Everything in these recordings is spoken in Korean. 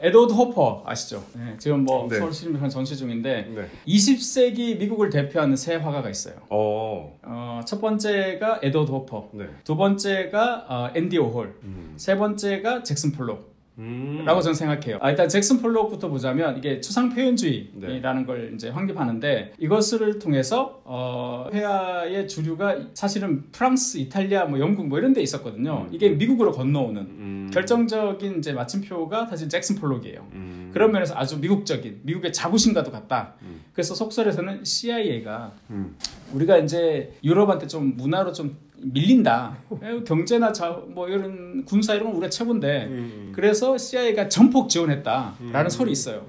에드워드 호퍼 아시죠? 네, 지금 뭐 네. 서울시민회관 전시 중인데 네. 20세기 미국을 대표하는 세 화가가 있어요. 첫 번째가 에드워드 호퍼, 네. 두 번째가 앤디 오홀, 세 번째가 잭슨 폴록. 라고 저는 생각해요. 일단 잭슨 폴록부터 보자면 이게 추상 표현주의라는 걸 이제 확립하는데 이것을 통해서 회화의 주류가 사실은 프랑스, 이탈리아, 뭐 영국 뭐 이런 데 있었거든요. 이게 미국으로 건너오는 결정적인 이제 마침표가 사실 잭슨 폴록이에요. 그런 면에서 아주 미국적인 미국의 자부심과도 같다. 그래서 속설에서는 CIA가 우리가 이제 유럽한테 좀 문화로 좀 밀린다. 경제나 뭐 이런 군사 이런 건 우리가 최고인데 그래서 CIA가 전폭 지원했다라는 설이 있어요.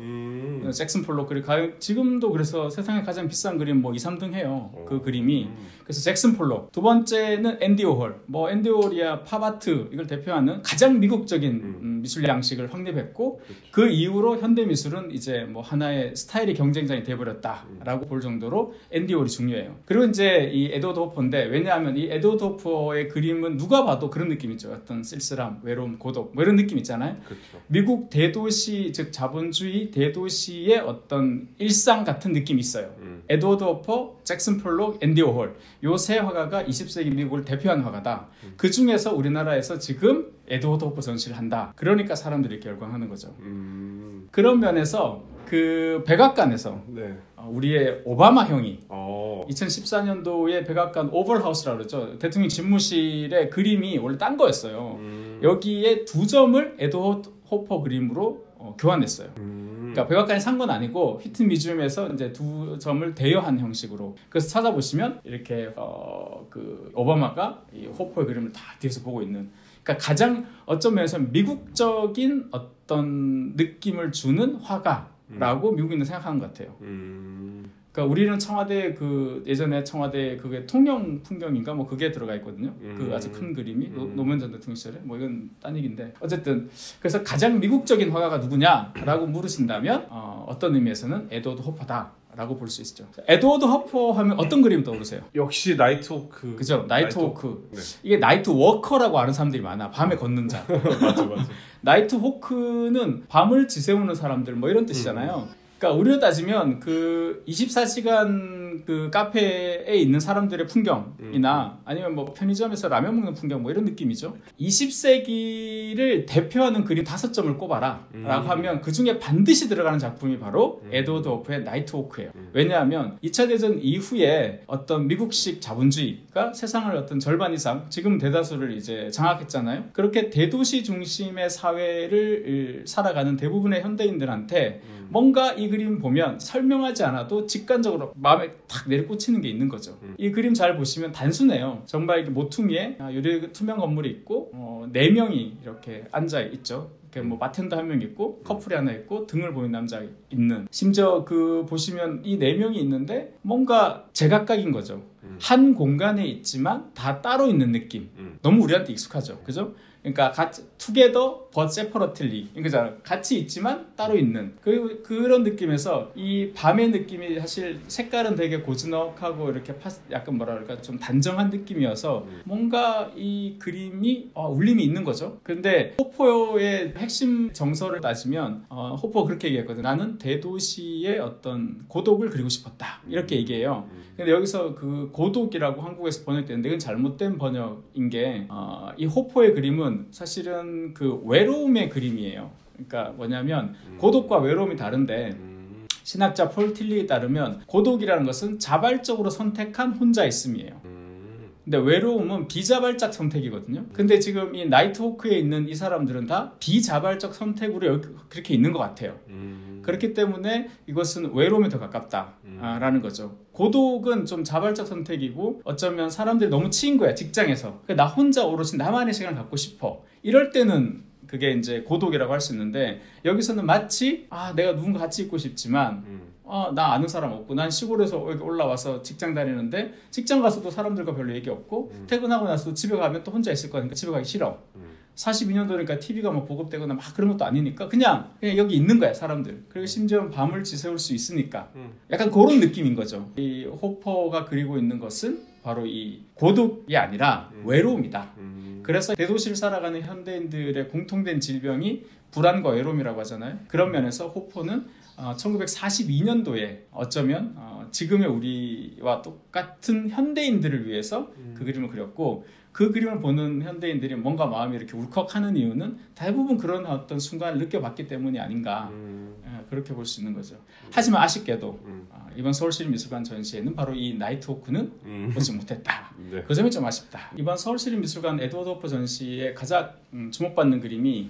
잭슨 폴록 그리고 지금도 그래서 세상에 가장 비싼 그림 뭐 2, 3등 해요. 그 그림이. 그래서 잭슨 폴록. 두 번째는 앤디 오홀. 뭐 앤디 오홀이야 팝아트 이걸 대표하는 가장 미국적인 미술 양식을 확립했고 그 이후로 현대 미술은 이제 뭐 하나의 스타일의 경쟁장이 돼버렸다라고 볼 정도로 앤디 오홀이 중요해요. 그리고 이제 이 에드워드 호퍼인데 왜냐하면 이 에드워드 호퍼의 그림은 누가 봐도 그런 느낌 있죠. 어떤 쓸쓸함, 외로움, 고독 뭐 이런 느낌 있잖아요. 그렇죠. 미국 대도시 즉 자본주의 대도시의 어떤 일상 같은 느낌이 있어요. 에드워드 호퍼, 잭슨 폴록, 앤디 오홀 요 세 화가가 20세기 미국을 대표하는 화가다. 그 중에서 우리나라에서 지금 에드워드 호퍼 전시를 한다. 그러니까 사람들이 이렇게 열광하는 거죠. 그런 면에서 그 백악관에서 네. 우리의 오바마 형이 2014년도에 백악관 오벌하우스라고 그러죠. 대통령 집무실의 그림이 원래 딴 거였어요. 여기에 2점을 에드워드 호퍼 그림으로 교환했어요. 그러니까 백악관이 산 건 아니고 휘튼 뮤지엄에서 이제 2점을 대여한 형식으로. 그래서 찾아보시면 이렇게 그 오바마가 이 호퍼의 그림을 다 뒤에서 보고 있는. 그러니까 가장 어떤 면에서 미국적인 어떤 느낌을 주는 화가라고 미국인은 생각하는 것 같아요. 그러니까 우리는 청와대 그 예전에 청와대 그게 통영 풍경인가 뭐 그게 들어가 있거든요. 그 아주 큰 그림이 노무현 전 대통령 시절에 뭐 이건 딴 얘기인데 어쨌든 그래서 가장 미국적인 화가가 누구냐라고 물으신다면 어떤 의미에서는 에드워드 호퍼다라고 볼 수 있죠. 에드워드 호퍼 하면 어떤 그림 떠오르세요? 역시 나이트워크. 그죠? 나이트워크. 네. 이게 나이트워커라고 아는 사람들이 많아. 밤에 걷는 자. 맞아. 나이트워크는 밤을 지새우는 사람들 뭐 이런 뜻이잖아요. 그러니까 우리로 따지면 그 24시간 그 카페에 있는 사람들의 풍경이나 아니면 뭐 편의점에서 라면 먹는 풍경 뭐 이런 느낌이죠. 20세기를 대표하는 그림 5점을 꼽아라 라고 하면 그 중에 반드시 들어가는 작품이 바로 에드워드 호퍼의 나이트워크예요. 왜냐하면 2차 대전 이후에 어떤 미국식 자본주의가 세상을 어떤 절반 이상 지금 대다수를 이제 장악했잖아요. 그렇게 대도시 중심의 사회를 살아가는 대부분의 현대인들한테 뭔가 이 그림 보면 설명하지 않아도 직관적으로 마음에 탁 내리꽂히는 게 있는 거죠. 이 그림 잘 보시면 단순해요. 정말 이렇게 모퉁이에 유리 투명 건물이 있고 4명이 이렇게 앉아 있죠. 이렇게 뭐 바텐더 1명 있고 커플이 하나 있고 등을 보는 남자 있는. 심지어 그 보시면 이 4명이 있는데 뭔가 제각각인 거죠. 한 공간에 있지만 다 따로 있는 느낌. 너무 우리한테 익숙하죠. 그죠? 그러니까 같이 together but separately 이거잖아. 같이 있지만 따로 있는 그런 느낌에서 이 밤의 느낌이 사실 색깔은 되게 고즈넉하고 이렇게 약간 뭐라 그럴까 좀 단정한 느낌이어서 뭔가 이 그림이 울림이 있는 거죠. 근데 호퍼의 핵심 정서를 따지면 호퍼 그렇게 얘기했거든. 나는 대도시의 어떤 고독을 그리고 싶었다 이렇게 얘기해요. 근데 여기서 그 고독이라고 한국에서 번역되는데 이건 잘못된 번역인 게 이 호퍼의 그림은 사실은 그 외로움의 그림이에요. 그러니까 뭐냐면 고독과 외로움이 다른데 신학자 폴 틸리에 따르면 고독이라는 것은 자발적으로 선택한 혼자 있음이에요. 근데 외로움은 비자발적 선택이거든요. 근데 지금 이 나이트호크에 있는 이 사람들은 다 비자발적 선택으로 여기 그렇게 있는 것 같아요. 그렇기 때문에 이것은 외로움에 더 가깝다라는 거죠. 고독은 좀 자발적 선택이고 어쩌면 사람들이 너무 치인 거야 직장에서. 나 혼자 오롯이 나만의 시간을 갖고 싶어. 이럴 때는 그게 이제 고독이라고 할 수 있는데 여기서는 마치 내가 누군가 같이 있고 싶지만 나 아는 사람 없고 난 시골에서 여기 올라와서 직장 다니는데 직장 가서도 사람들과 별로 얘기 없고 퇴근하고 나서 집에 가면 또 혼자 있을 거니까 집에 가기 싫어. 42년도니까 TV가 뭐 보급되거나 막 그런 것도 아니니까 그냥 여기 있는 거야 사람들. 그리고 심지어 밤을 지새울 수 있으니까 약간 그런 느낌인 거죠. 이 호퍼가 그리고 있는 것은 바로 이 고독이 아니라 외로움이다. 그래서 대도시를 살아가는 현대인들의 공통된 질병이 불안과 외로움이라고 하잖아요. 그런 면에서 호포는 1942년도에 어쩌면 지금의 우리와 똑같은 현대인들을 위해서 그 그림을 그렸고, 그 그림을 보는 현대인들이 뭔가 마음이 이렇게 울컥하는 이유는 대부분 그런 어떤 순간을 느껴봤기 때문이 아닌가, 그렇게 볼 수 있는 거죠. 하지만 아쉽게도 이번 서울시립미술관 전시회는 바로 이 나이트호크는 보지 못했다. 네. 그 점이 좀 아쉽다. 이번 서울시립미술관 에드워드 호퍼 전시에 가장 주목받는 그림이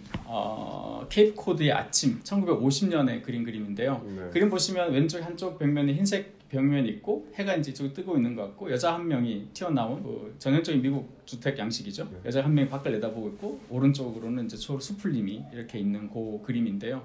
케이프 코드의 아침, 1950년에 그린 그림인데요. 네. 그림 보시면 왼쪽 한쪽 벽면에 흰색 벽면이 있고 해가 이제 이쪽에 뜨고 있는 것 같고, 여자 한 명이 튀어나온 전형적인 미국 주택 양식이죠. 네. 여자 한 명이 밖을 내다보고 있고, 오른쪽으로는 이제 수풀림이 이렇게 있는 그 그림인데요.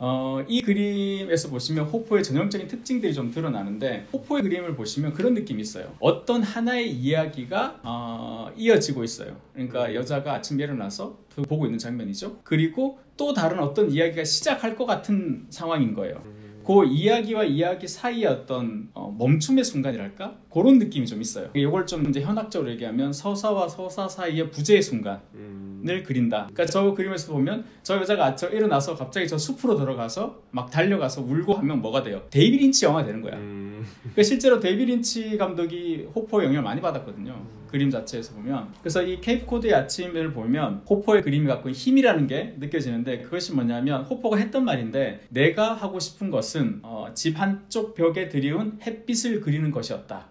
이 그림에서 보시면 호포의 전형적인 특징들이 좀 드러나는데, 호포의 그림을 보시면 그런 느낌이 있어요. 어떤 하나의 이야기가 이어지고 있어요. 그러니까 여자가 아침에 일어나서 보고 있는 장면이죠. 그리고 또 다른 어떤 이야기가 시작할 것 같은 상황인 거예요. 그 이야기와 이야기 사이의 어떤 멈춤의 순간이랄까? 그런 느낌이 좀 있어요. 이걸 좀 이제 현학적으로 얘기하면 서사와 서사 사이의 부재의 순간을 그린다. 그러니까 저 그림에서 보면 저 여자가 일어나서 갑자기 저 숲으로 들어가서 막 달려가서 울고 하면 뭐가 돼요? 데이비드 린치 영화 되는 거야. 그러니까 실제로 데이비드 린치 감독이 호포의 영향을 많이 받았거든요. 그림 자체에서 보면. 그래서 이 케이프 코드의 아침을 보면 호포의 그림이 갖고 있는 힘이라는 게 느껴지는데, 그것이 뭐냐면 호포가 했던 말인데, 내가 하고 싶은 것은 집 한쪽 벽에 드리운 햇빛을 그리는 것이었다.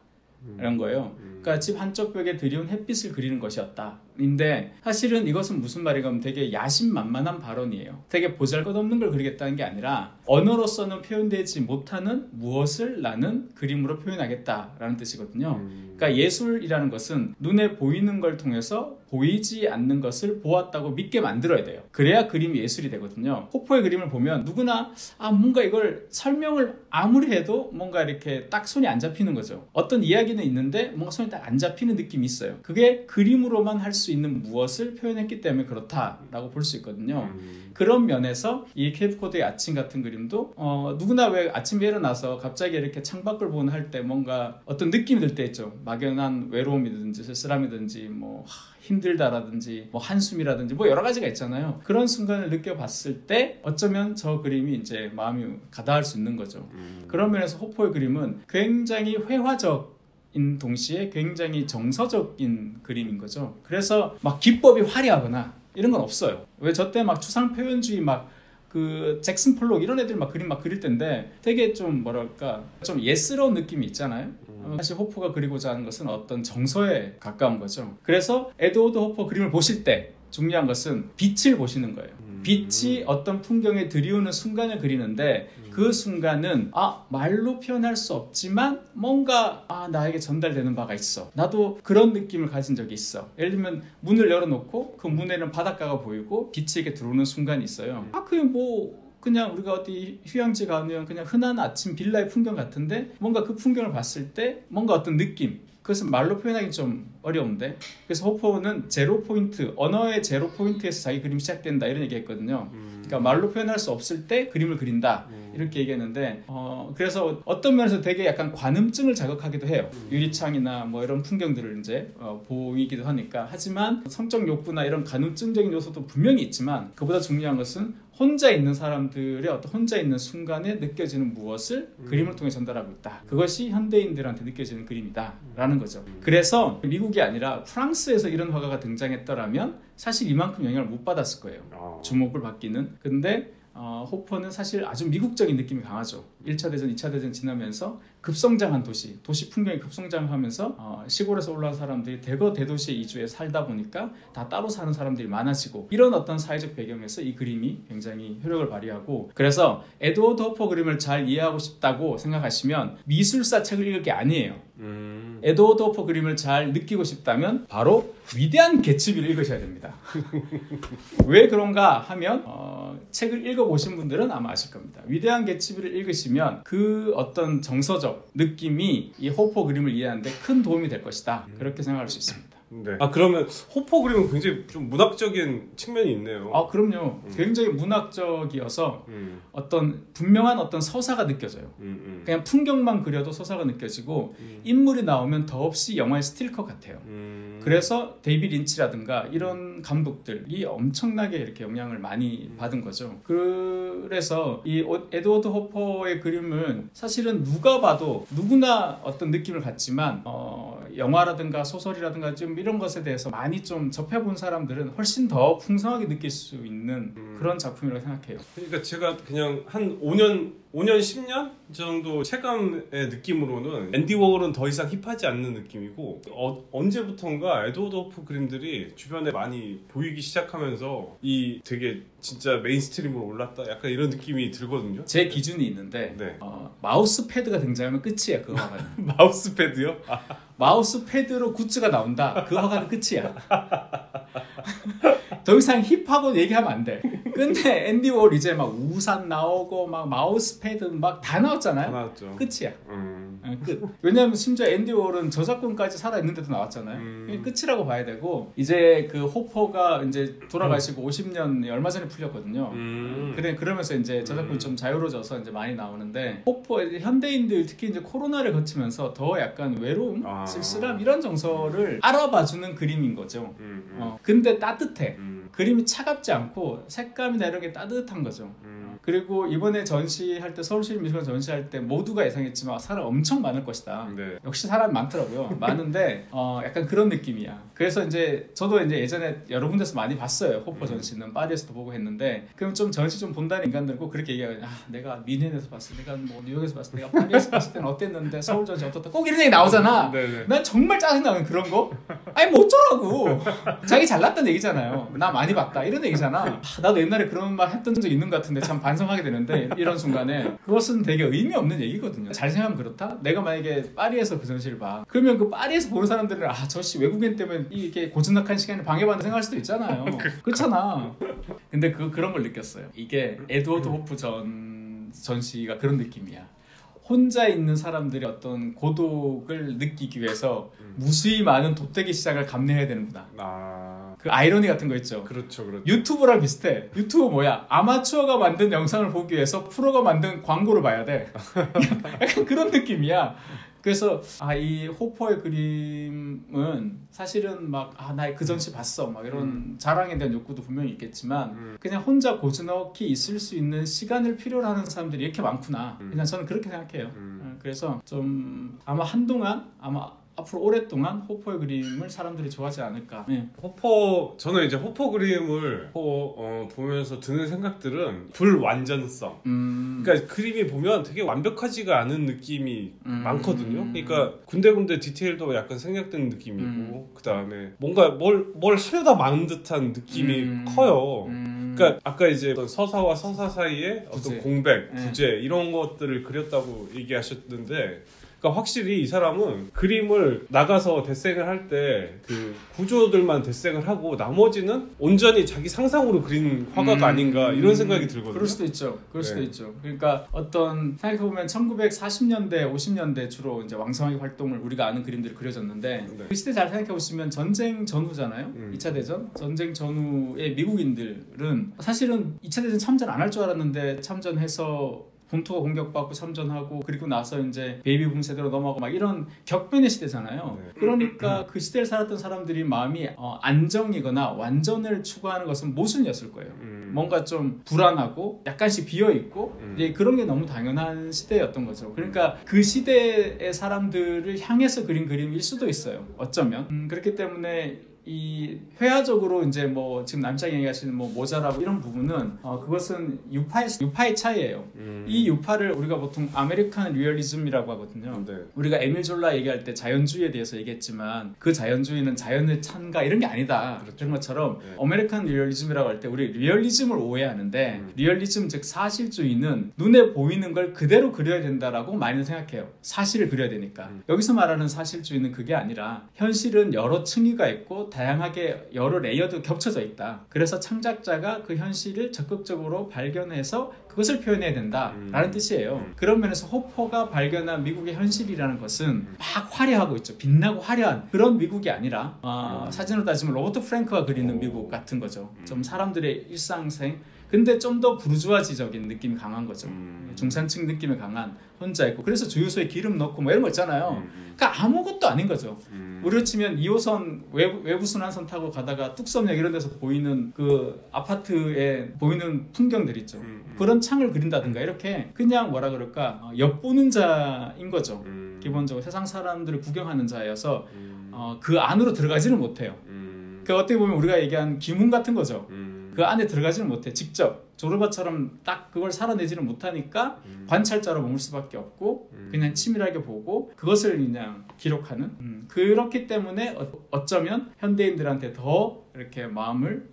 이런 거예요. 그러니까 집 한쪽 벽에 드리운 햇빛을 그리는 것이었다. 인데 사실은 이것은 무슨 말인가 하면 되게 야심만만한 발언이에요. 되게 보잘것없는 걸 그리겠다는 게 아니라 언어로서는 표현되지 못하는 무엇을 나는 그림으로 표현하겠다라는 뜻이거든요. 그러니까 예술이라는 것은 눈에 보이는 걸 통해서 보이지 않는 것을 보았다고 믿게 만들어야 돼요. 그래야 그림이 예술이 되거든요. 호포의 그림을 보면 누구나 뭔가 이걸 설명을 아무리 해도 뭔가 이렇게 딱 손이 안 잡히는 거죠. 어떤 이야기는 있는데 뭔가 손이 딱 안 잡히는 느낌이 있어요. 그게 그림으로만 할 수 있는 무엇을 표현했기 때문에 그렇다라고 볼 수 있거든요. 그런 면에서 이 케이프 코드의 아침 같은 그림도 누구나 왜 아침에 일어나서 갑자기 이렇게 창밖을 보는 할 때 뭔가 어떤 느낌이 들 때 있죠. 막연한 외로움이든지 쓸쓸함이든지 뭐 힘들다라든지 뭐 한숨이라든지 뭐 여러 가지가 있잖아요. 그런 순간을 느껴봤을 때 어쩌면 저 그림이 이제 마음이 가다할 수 있는 거죠. 그런 면에서 호포의 그림은 굉장히 회화적인 동시에 굉장히 정서적인 그림인 거죠. 그래서 막 기법이 화려하거나 이런 건 없어요. 왜 저 때 막 추상 표현주의 막 그 잭슨 폴록 이런 애들 막 그림 막 그릴 텐데 되게 좀 뭐랄까 좀 예스러운 느낌이 있잖아요. 사실 호퍼가 그리고자 하는 것은 어떤 정서에 가까운 거죠. 그래서 에드워드 호퍼 그림을 보실 때 중요한 것은 빛을 보시는 거예요. 빛이 어떤 풍경에 들이우는 순간을 그리는데, 그 순간은 말로 표현할 수 없지만 뭔가 나에게 전달되는 바가 있어. 나도 그런 느낌을 가진 적이 있어. 예를 들면 문을 열어놓고 그 문에는 바닷가가 보이고 빛이 이렇게 들어오는 순간이 있어요. 그게 뭐 그냥 우리가 어디 휴양지 가면 그냥 흔한 아침 빌라의 풍경 같은데, 뭔가 그 풍경을 봤을 때 뭔가 어떤 느낌, 그것은 말로 표현하기 좀 어려운데, 그래서 호퍼는 제로 포인트, 언어의 제로 포인트에서 자기 그림이 시작된다 이런 얘기 했거든요. 그러니까 말로 표현할 수 없을 때 그림을 그린다 이렇게 얘기했는데, 그래서 어떤 면에서 되게 약간 관음증을 자극하기도 해요. 유리창이나 뭐 이런 풍경들을 이제 보이기도 하니까. 하지만 성적 욕구나 이런 관음증적인 요소도 분명히 있지만, 그보다 중요한 것은 혼자 있는 사람들의 어떤 혼자 있는 순간에 느껴지는 무엇을 그림을 통해 전달하고 있다. 그것이 현대인들한테 느껴지는 그림이다 라는 거죠. 그래서 미국이 아니라 프랑스에서 이런 화가가 등장했더라면 사실 이만큼 영향을 못 받았을 거예요. 주목을 받기는. 근데 호퍼는 사실 아주 미국적인 느낌이 강하죠. 1차 대전, 2차 대전 지나면서 급성장한 도시 풍경이 급성장하면서 시골에서 올라온 사람들이 대거 대도시에 이주해 살다 보니까 다 따로 사는 사람들이 많아지고, 이런 어떤 사회적 배경에서 이 그림이 굉장히 효력을 발휘하고, 그래서 에드워드 호퍼 그림을 잘 이해하고 싶다고 생각하시면 미술사 책을 읽을 게 아니에요. 에드워드 호퍼 그림을 잘 느끼고 싶다면 바로 위대한 개츠비를 읽으셔야 됩니다. 왜 그런가 하면 책을 읽어보신 분들은 아마 아실 겁니다. 위대한 개츠비를 읽으시면 그 어떤 정서적 느낌이 이 호퍼 그림을 이해하는데 큰 도움이 될 것이다. 그렇게 생각할 수 있습니다. 네. 아 그러면 호퍼 그림은 굉장히 좀 문학적인 측면이 있네요. 아 그럼요. 굉장히 문학적이어서 어떤 분명한 어떤 서사가 느껴져요. 그냥 풍경만 그려도 서사가 느껴지고 인물이 나오면 더없이 영화의 스틸컷 같아요. 그래서 데이비드 린치라든가 이런 감독들이 엄청나게 이렇게 영향을 많이 받은 거죠. 그래서 이 에드워드 호퍼의 그림은 사실은 누가 봐도 누구나 어떤 느낌을 갖지만 영화라든가 소설이라든가 좀 이런 것에 대해서 많이 좀 접해본 사람들은 훨씬 더 풍성하게 느낄 수 있는 그런 작품이라고 생각해요. 그러니까 제가 그냥 한 5년 10년 정도 체감의 느낌으로는 앤디 워홀은 더 이상 힙하지 않는 느낌이고 언제부턴가 에드워드 호프 그림들이 주변에 많이 보이기 시작하면서 이 되게 진짜 메인스트림으로 올랐다 약간 이런 느낌이 들거든요. 제 기준이 있는데 네. 마우스 패드가 등장하면 끝이야 그 화가는. 마우스 패드요? 마우스 패드로 굿즈가 나온다 그 화가는 끝이야. 더 이상 힙하고 얘기하면 안 돼. 근데 앤디 워홀 이제 막 우산 나오고 막 마우스 패드 막 다 나왔잖아요. 다 나왔죠. 끝이야. 끝. 왜냐하면 심지어 앤디 워홀은 저작권까지 살아있는데도 나왔잖아요. 끝이라고 봐야 되고 이제 그 호퍼가 이제 돌아가시고 50년 얼마 전에 풀렸거든요. 그러면서 이제 저작권이 좀 자유로워져서 이제 많이 나오는데 호퍼 현대인들 특히 이제 코로나를 거치면서 더 약간 외로움, 쓸쓸함 이런 정서를 알아봐주는 그림인 거죠. 근데 따뜻해. 그림이 차갑지 않고 색감이나 이런 게 따뜻한 거죠. 그리고 이번에 전시할 때 서울시립미술관 전시할 때 모두가 예상했지만 사람 엄청 많을 것이다. 네. 역시 사람이 많더라고요. 많은데 약간 그런 느낌이야. 그래서 이제 저도 이제 예전에 여러 군데서 많이 봤어요. 호퍼 전시는 파리에서도 보고 했는데 그럼 좀 전시 좀 본다는 인간들 꼭 그렇게 얘기하거든요. 내가 미넨에서 봤을 때, 내가 뭐 뉴욕에서 봤을 때, 내가 파리에서 봤을 때는 어땠는데 서울 전시 어떻다. 꼭 이런 얘기 나오잖아. 네네. 난 정말 짜증나는 그런 거. 아니 뭐 어쩌라고. 자기 잘났다는 얘기잖아요. 나 많이 봤다 이런 얘기잖아. 나도 옛날에 그런 말 했던 적 있는 것 같은데 참 반성하게 되는데 이런 순간에 그것은 되게 의미 없는 얘기거든요. 잘 생각하면 그렇다. 내가 만약에 파리에서 그 전시를 봐. 그러면 그 파리에서 보는 사람들은 저씨 외국인 때문에 이게 고즈넉한 시간에 방해받는다 생각할 수도 있잖아요. 그렇잖아. 근데 그런 걸 느꼈어요. 이게 에드워드 호프 전시가 그런 느낌이야. 혼자 있는 사람들의 어떤 고독을 느끼기 위해서 무수히 많은 도태기 시장을 감내해야 되는구나. 그 아이러니 같은 거 있죠. 그렇죠. 유튜브랑 비슷해. 유튜브 뭐야? 아마추어가 만든 영상을 보기 위해서 프로가 만든 광고를 봐야 돼. 약간 그런 느낌이야. 그래서 이 호퍼의 그림은 사실은 막 나 그 전시 봤어 막 이런 자랑에 대한 욕구도 분명히 있겠지만 그냥 혼자 고즈넉히 있을 수 있는 시간을 필요로 하는 사람들이 이렇게 많구나. 그냥 저는 그렇게 생각해요. 그래서 좀 아마 한동안 앞으로 오랫동안 호퍼의 그림을 사람들이 좋아하지 않을까. 네. 저는 이제 호퍼 그림을 보면서 드는 생각들은 불완전성. 그러니까 그림이 보면 되게 완벽하지가 않은 느낌이 많거든요. 그러니까 군데군데 디테일도 약간 생략된 느낌이고 그 다음에 뭔가 뭘 하려다 많은 듯한 느낌이 커요. 그러니까 아까 이제 서사와 서사 사이에 어떤 공백, 부재 이런 것들을 그렸다고 얘기하셨는데 그러니까 확실히 이 사람은 그림을 나가서 데생을 할 때 그 구조들만 데생을 하고 나머지는 온전히 자기 상상으로 그린 화가가 아닌가 이런 생각이 들거든요. 그럴 수도 있죠. 그러니까 어떤 생각해보면 1940년대, 50년대 주로 이제 왕성하게 활동을 우리가 아는 그림들이 그려졌는데 그 시대 잘 생각해보시면 전쟁 전후잖아요. 2차 대전? 전쟁 전후의 미국인들은 사실은 2차 대전 참전 안 할 줄 알았는데 참전해서 본토가 공격받고 참전하고 그리고 나서 이제 베이비붐 세대로 넘어가고 막 이런 격변의 시대잖아요. 그러니까 그 시대를 살았던 사람들이 마음이 안정이거나 완전을 추구하는 것은 모순이었을 거예요. 뭔가 좀 불안하고 약간씩 비어있고 이제 그런 게 너무 당연한 시대였던 거죠. 그러니까 그 시대의 사람들을 향해서 그린 그림일 수도 있어요. 어쩌면. 그렇기 때문에 이 회화적으로 이제 뭐 지금 남창이 얘기하시는 뭐 모자라고 이런 부분은 그것은 유파의 차이예요. 이 유파를 우리가 보통 아메리칸 리얼리즘이라고 하거든요. 우리가 에밀 졸라 얘기할 때 자연주의에 대해서 얘기했지만 그 자연주의는 자연의 찬가 이런 게 아니다. 그런 것처럼 아메리칸 리얼리즘이라고 할 때 우리 리얼리즘을 오해하는데 리얼리즘 즉 사실주의는 눈에 보이는 걸 그대로 그려야 된다라고 많이들 생각해요. 사실을 그려야 되니까. 여기서 말하는 사실주의는 그게 아니라 현실은 여러 층위가 있고 다양하게 여러 레이어도 겹쳐져 있다. 그래서 창작자가 그 현실을 적극적으로 발견해서 그것을 표현해야 된다라는 뜻이에요. 그런 면에서 호퍼가 발견한 미국의 현실이라는 것은 막 화려하고 있죠. 빛나고 화려한 그런 미국이 아니라 사진으로 따지면 로버트 프랭크가 그리는 미국 같은 거죠. 좀 사람들의 일상생 근데 좀 더 부르주아지적인 느낌이 강한 거죠. 중산층 느낌이 강한 혼자 있고 그래서 주유소에 기름 넣고 뭐 이런 거 있잖아요. 그러니까 아무것도 아닌 거죠. 우리로 치면 2호선 외부 순환선 타고 가다가 뚝섬역 이런 데서 보이는 그 아파트에 보이는 풍경들 있죠. 그런 창을 그린다든가 이렇게 그냥 뭐라 그럴까 엿보는 자인 거죠. 기본적으로 세상 사람들을 구경하는 자여서 그 안으로 들어가지는 못해요. 그 어떻게 보면 우리가 얘기한 기문 같은 거죠. 그 안에 들어가지는 못해. 직접 조르바처럼 딱 그걸 살아내지는 못하니까 관찰자로 머물 수밖에 없고 그냥 치밀하게 보고 그것을 그냥 기록하는 그렇기 때문에 어쩌면 현대인들한테 더 이렇게 마음을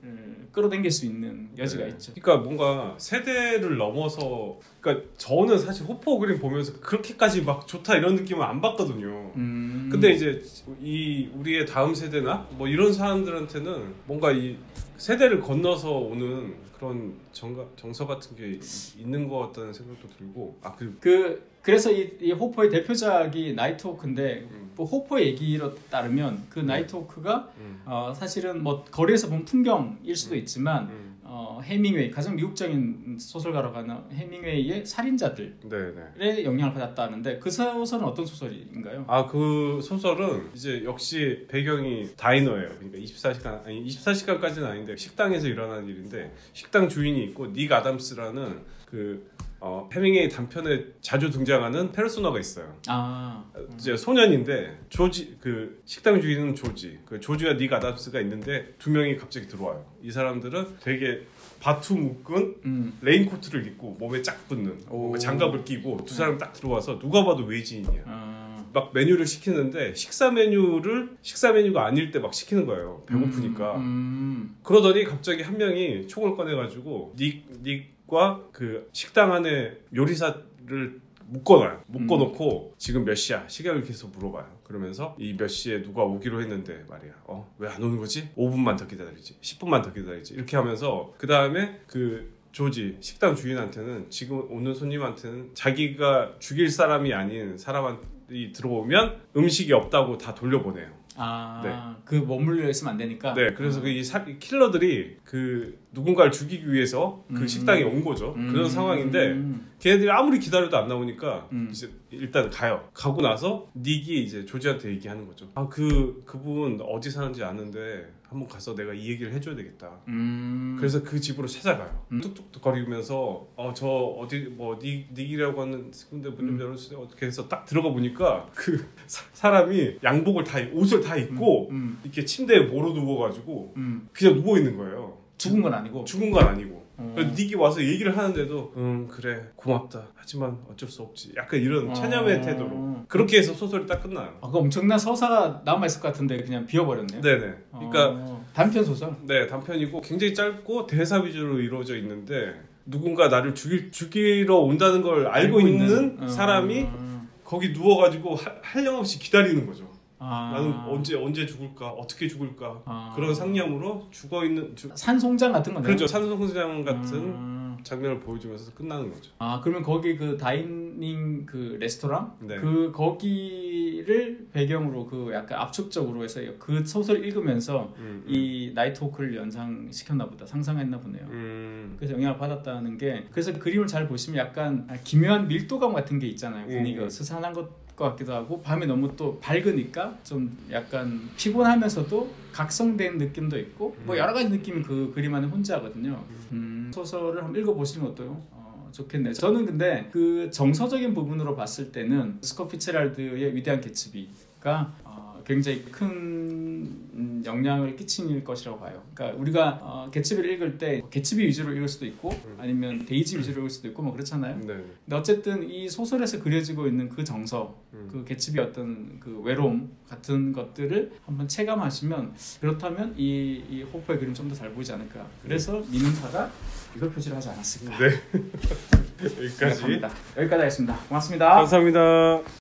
끌어당길 수 있는 여지가 있죠. 그러니까 뭔가 세대를 넘어서 그러니까 저는 사실 호퍼 그림 보면서 그렇게까지 막 좋다 이런 느낌은 안 받거든요. 근데 이제 우리의 다음 세대나 뭐 이런 사람들한테는 뭔가 이 세대를 건너서 오는 그런 정서 같은 게 있는 것 같다는 생각도 들고 그래서 이 호퍼의 대표작이 나이트워크인데 뭐 호퍼 얘기로 따르면 그 나이트워크가 사실은 뭐 거리에서 본 풍경일 수도 있지만 해밍웨이 가장 미국적인 소설가라고 하는 해밍웨이의 살인자들의 영향을 받았다는데 그 소설은 어떤 소설인가요? 그 소설은 이제 역시 배경이 다이너예요. 그러니까 24시간까지는 아닌데 식당에서 일어나는 일인데 식당 주인이 있고 닉 아담스라는 해밍웨이 단편에 자주 등장하는 페르소나가 있어요. 이제 소년인데 그 식당 주인은 조지와 닉 아담스가 있는데 두 명이 갑자기 들어와요. 이 사람들은 되게 바투 묶은 레인코트를 입고 몸에 쫙 붙는 장갑을 끼고 두 사람 딱 들어와서 누가 봐도 외지인이야. 막 메뉴를 시키는데 식사 메뉴가 아닐 때 막 시키는 거예요. 배고프니까. 그러더니 갑자기 한 명이 총을 꺼내가지고 닉과 그 식당 안에 요리사를 묶어놓고 지금 몇 시야? 시간을 계속 물어봐요. 그러면서 이 몇 시에 누가 오기로 했는데 말이야. 왜 안 오는 거지? 5분만 더 기다리지. 10분만 더 기다리지. 이렇게 하면서 그 다음에 그 조지 식당 주인한테는 지금 오는 손님한테는 자기가 죽일 사람이 아닌 사람이 들어오면 음식이 없다고 다 돌려보내요. 그 머물러 있으면 안 되니까. 네, 그래서 이 킬러들이 누군가를 죽이기 위해서 그 식당에 온 거죠. 그런 상황인데 걔네들이 아무리 기다려도 안 나오니까 이제 일단 가고 나서 닉이 이제 조지한테 얘기하는 거죠. 그분 어디 사는지 아는데 한번 가서 내가 이 얘기를 해줘야 되겠다. 그래서 그 집으로 찾아가요. 뚝뚝뚝 거리면서 저 어디 닉이라고 하는 군데 문 좀 열어주세요. 어떻게 해서 딱 들어가 보니까 그 사람이 옷을 다 입고 이렇게 침대에 몰아 누워가지고 그냥 누워 있는 거예요. 죽은 건 아니고. 닉이 와서 얘기를 하는데도 그래 고맙다 하지만 어쩔 수 없지 약간 이런 체념의 태도로 그렇게 해서 소설이 딱 끝나요. 그 엄청난 서사가 남아있을 것 같은데 그냥 비워버렸네요. 네네. 그러니까 단편 소설? 네, 단편이고 굉장히 짧고 대사 위주로 이루어져 있는데 누군가 나를 죽이러 온다는 걸 알고 있는 사람이 거기 누워가지고 한량없이 기다리는 거죠. 나는 언제 죽을까 어떻게 죽을까 그런 상념으로 죽어있는 산송장 같은 거네요. 그렇죠. 산송장 같은 장면을 보여주면서 끝나는 거죠. 그러면 거기 그 다이닝 그 레스토랑 네. 거기를 배경으로 그 약간 압축적으로 해서 그 소설 읽으면서 이 나이트워크를 연상시켰나 보다. 상상했나 보네요. 그래서 영향을 받았다는 게 그래서 그림을 잘 보시면 약간 기묘한 밀도감 같은 게 있잖아요. 분위기가 스산한 것 같기도 하고 밤에 너무 또 밝으니까 좀 약간 피곤하면서도 각성된 느낌도 있고 뭐 여러 가지 느낌이 그 그림 안에 혼자거든요. 소설을 한번 읽어보시는 것도 좋겠네요. 저는 근데 그 정서적인 부분으로 봤을 때는 스콧 피츠제랄드의 위대한 개츠비가 굉장히 큰 영향을 끼친 것이라고 봐요. 그러니까 우리가 개츠비를 읽을 때 개츠비 위주로 읽을 수도 있고 아니면 데이지 위주로 읽을 수도 있고 뭐 그렇잖아요. 네. 근데 어쨌든 이 소설에서 그려지고 있는 그 정서, 그 개츠비의 어떤 그 외로움 같은 것들을 한번 체감하시면 그렇다면 이 호퍼의 그림 좀 더 잘 보이지 않을까. 그래서 민음사가 이걸 표시를 하지 않았을까. 네. 여기까지 하겠습니다. 고맙습니다. 감사합니다.